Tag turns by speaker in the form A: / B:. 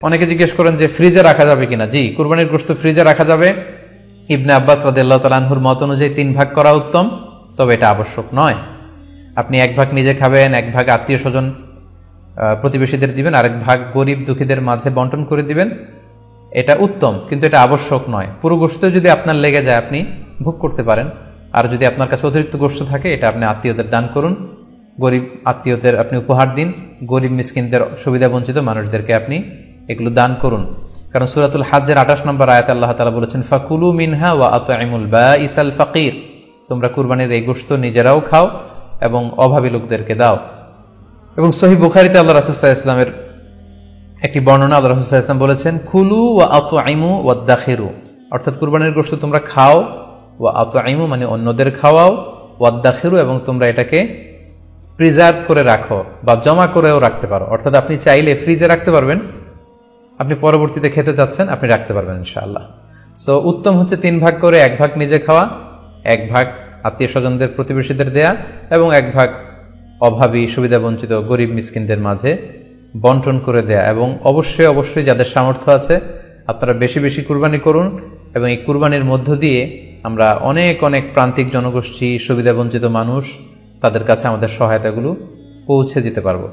A: অনেকে জিজ্ঞেস করেন যে ফ্রিজে রাখা যাবে কিনা। জি, কুরবানির গোশত ফ্রিজে রাখা যাবে। ইবনে আব্বাস রাদিয়াল্লাহু তাআলা আনহুর মত অনুযায়ী 3 ভাগ করা উত্তম, তবে এটা আবশ্যক নয়। আপনি 1 ভাগ নিজে খাবেন, 1 ভাগ আত্মীয় স্বজন প্রতিবেশীদের দিবেন, আরেক ভাগ গরিব দুঃখীদের মাঝে বন্টন করে দিবেন, এটা উত্তম, কিন্তু এটা আবশ্যক নয়। পুরো গোশত যদি আপনার লেগে যায় আপনি ভোগ করতে পারেন, আর যদি আপনার কাছে অতিরিক্ত গোশত থাকে এটা আপনি আত্মীয়দের দান করুন, গরিব আত্মীয়দের আপনি উপহার দিন, গরিব মিসকিনদের, সুবিধা বঞ্চিত মানুষদেরকে আপনি এগুলো দান করুন। কারণ সূরাতুল হজ্জের 28 নম্বর আয়াতে আল্লাহ তাআলা বলেছেন, ফাকুলু মিনহা ওয়া আত'ইমুল বাঈসাল ফাকির, তোমরা কুরবানির এই গোশত নিজেরাও খাও এবং অভাবী লোকদেরকে দাও। এবং সহিহ বুখারীতে আল্লাহ রাসূল সাল্লাল্লাহু আলাইহি ওয়াসাল্লামের একটি বর্ণনা, আল্লাহ রাসূল সাল্লাল্লাহু আলাইহি ওয়াসাল্লাম বলেছেন, কুলু ওয়া আত'ইমু ওয়াদাখিরু, অর্থাৎ কুরবানির গোশত তোমরা খাও, ওয়া আত'ইমু মানে অন্যদের খাওয়াও, ওয়াদাখিরু এবং তোমরা এটাকে প্রিজার্ভ করে রাখো বা জমা করেও রাখতে পারো। অর্থাৎ আপনি চাইলে ফ্রিজে রাখতে পারবেন, আপনি পরবর্তীতে খেতে চাচ্ছেন আপনি রাখতে পারবেন ইনশাআল্লাহ। সো উত্তম হচ্ছে 3 ভাগ করে 1 ভাগ নিজে খাওয়া, 1 ভাগ আত্মীয় স্বজনদের প্রতিবেশীদের দেয়া এবং 1 ভাগ অভাবী সুবিধা বঞ্চিত গরিব মিসকিনদের মাঝে বন্টন করে দেয়া। এবং অবশ্যই অবশ্যই যাদের সামর্থ্য আছে আপনারা বেশি বেশি কুরবানি করুন, এবং এই কুরবানির মধ্য দিয়ে আমরা অনেক অনেক প্রান্তিক জনগোষ্ঠী, সুবিধা বঞ্চিত মানুষ, তাদের কাছে আমাদের সহায়তাগুলো পৌঁছে দিতে পারবো।